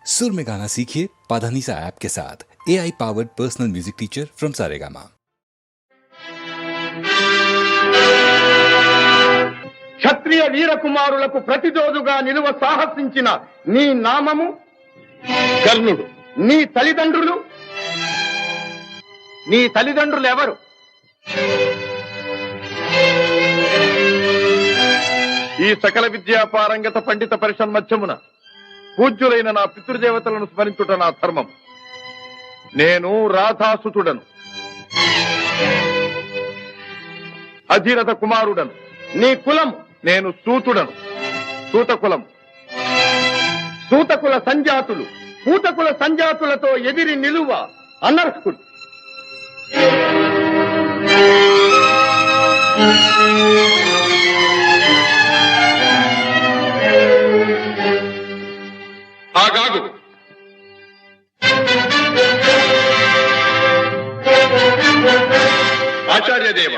सुर में गाना सीखिए पाधानीसा ऐप के साथ। AI powered personal music teacher from Saregama. క్షత్రియ వీర కుమారులకు ప్రతిరోజుగా నిలువ సాహసించిన నీ నామము కర్ణుడు. నీ తల్లిదండ్రులు ఎవరు? ఈ సకల విద్యా పారంగత పండిత పరిషన్మధ్యమున పూజ్యులైన నా పితృదేవతలను స్మరించుట నా ధర్మం. నేను రాధాసుతుడను, అధీరథ కుమారుడను. నీ కులం? నేను సూతుడను, సూతకులం. సూతకుల సంజాతులు పూతకుల సంజాతులతో ఎదిరి నిలువ అనర్హుడు. ఆగాగు. ఆచార్యదేవ,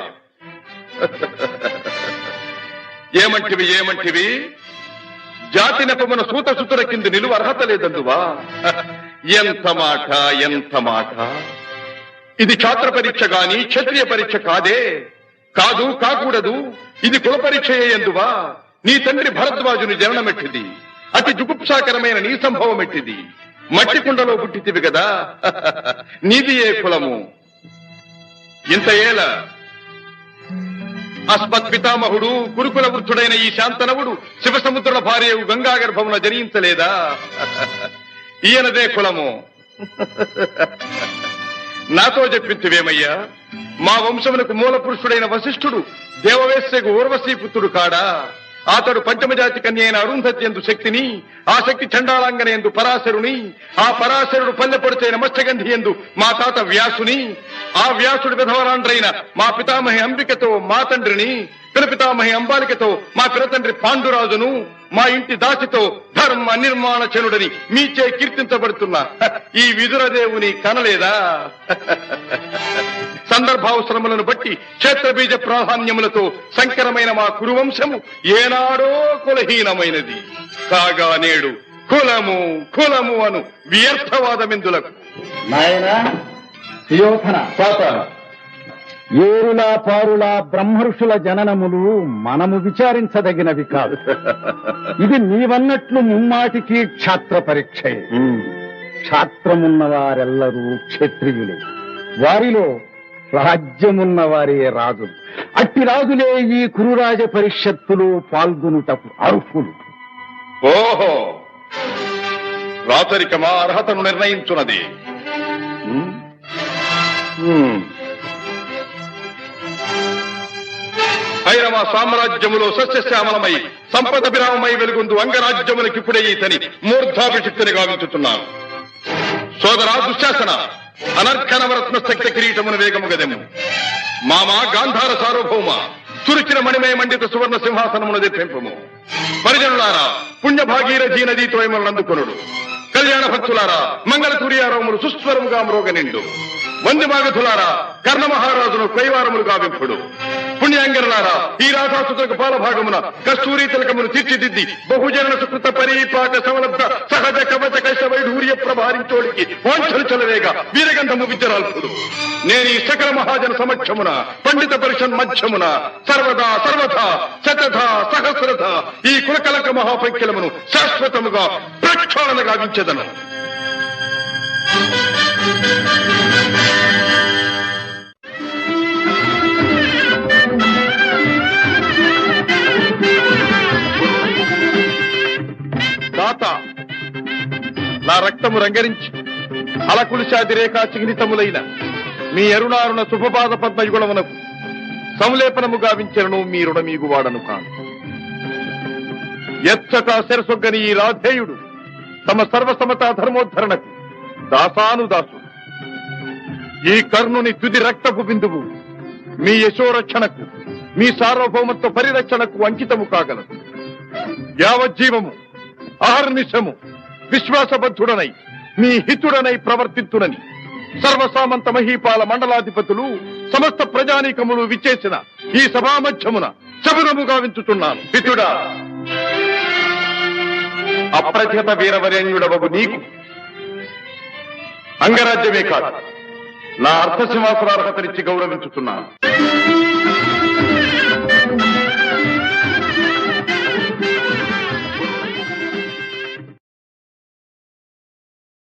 ఏమంటివి? జాతి నెపమున సూతసుతుల కింద నిలువ అర్హత లేదందువా? ఎంత మాట! ఇది ఛాత్ర పరీక్ష గాని క్షత్రియ పరీక్ష కాదే. కాకూడదు. ఇది కుల పరీక్ష ఎందువా? నీ తండ్రి భరద్వాజుని జననమెట్టిది. అతి జుగుప్సాకరమైన నీ సంభవం ఎట్టిది. మట్టి కుండలో పుట్టితివి కదా. నీది ఏ కులము? ఇంత ఏల అస్మత్ పితామహుడు గురుకుల వృద్ధుడైన ఈ శాంతనవుడు శివసముద్రుల భార్యవు గంగాగర్భమున జనించలేదా? ఈయనదే కులము. నాతో చెప్పించువేమయ్యా? మా వంశమునకు మూల పురుషుడైన వశిష్ఠుడు దేవవేశ్యకు ఊర్వశీపుత్రుడు కాడా? అతడు పంచమజాతి కన్య అయిన అరుంధతి ఎందు శక్తిని, ఆ శక్తి చండాళాంగన ఎందు పరాశరుని, ఆ పరాశరుడు పల్లెపొడుచైన మత్స్యగంధి ఎందు మా తాత వ్యాసుని, ఆ వ్యాసుడు విధవరాండ్రైన మా పితామహి అంబికతో మా తండ్రిని, పితామహి అంబాలికతో మా పిరతండ్రి పాండురాజును, మా ఇంటి దాసితో ధర్మ నిర్మాణ చనుడని మీచే కీర్తించబడుతున్నా ఈ విదురదేవుని కనలేదా? సందర్భావసరములను బట్టి క్షేత్రబీజ ప్రాధాన్యములతో సంకరమైన మా కురువంశము ఏనాడో కులహీనమైనది. కాగా నేడు కులము అను వ్యర్థవాదమెందులకు. ఏరులా పారులా బ్రహ్మర్షుల జననములు మనము విచారించదగినవి కాదు. ఇది నీవన్నట్లు ముమ్మాటికి క్షాత్ర పరీక్షే. క్షాత్రమున్న వారెల్లరూ క్షత్రియులే. వారిలో రాజ్యమున్న వారే రాజులు. అట్టి రాజులే ఈ కురురాజ పరిషత్తులో పాల్గొనుటకు అర్హులు. ఓహో, రాచరికమా అర్హతను నిర్ణయించున్నది. భైరవ సామ్రాజ్యములో సస్యశ్యామలమై సంపద విరామమై వెలుగొందు అంగరాజ్యములకిప్పుడే ఈతని మూర్ధాభిషిక్తుని గావించుతున్నాను. సోదరా దుశ్శాసన, అనర్ఘనవరత్న శక్తి కిరీటమును వేగము గదెము. మామా గాంధార సార్వభౌమ, చురిచిన మణిమయ మండిత సువర్ణ సింహాసనమును తెప్పింపము. పరిజనులారా, పుణ్యభాగీరథీ నదీతో అందుకొనుడు. కళ్యాణ భక్తులారా, మంగళ తుర్యారవములు సుస్వరముగా మ్రోగనిండు. వంది మాగధులారా, కర్ణ మహారాజును కైవారములు గావింపుడు. పుణ్యాంగనులారా, ఈ రాధాసుతులకు పాలభాగమున కస్తూరి తిలకమును తీర్చిదిద్ది బహుజన సుకృత పరీపాక సమలబ్ధ సహజ కవచ కైశ వైఢూర్య ప్రభారించోడికి వాంఛలు చలవేగా వీరగంధము విద్యరాల్పుడు. నేను ఈ సకల మహాజన సమక్షమున పండిత పరిషన్ మధ్యమున సర్వదా శతధ సహస్రధ ఈ కులకలక మహాపంఖ్యలమును శాశ్వతముగా ప్రక్షాళన గావించెదను. నా రక్తము రంగరించి అలకులిశాది రేఖా చిహ్నితములైన మీ అరుణారుణ శుభపాద పద్మయుగుళమునకు సంలేపనము గావించను మీ రుణమీగువాడను కాను. ఎచ్చట శిరసొగ్గని ఈ రాధేయుడు తమ సర్వసమతా ధర్మోద్ధరణకు దాసానుదాసు. ఈ కర్ణుని తుది రక్తపు బిందువు మీ యశోరక్షణకు, మీ సార్వభౌమత్వ పరిరక్షణకు అంకితము కాగలదు. యావజ్జీవము అహర్నిశము విశ్వాసబద్ధుడనై మీ హితుడనై ప్రవర్తింతునని సర్వసామంత మహీపాల మండలాధిపతులు సమస్త ప్రజానీకములు విచ్చేసిన ఈ సభామధ్యమున శబరము గావించుతున్నాను. హితుడా, అప్రతిహత వీరవరేణ్యుడవగు నీకు అంగరాజ్యమే కాదు నా అర్థసింహాసనార్హతనిచ్చి గౌరవించుతున్నాను.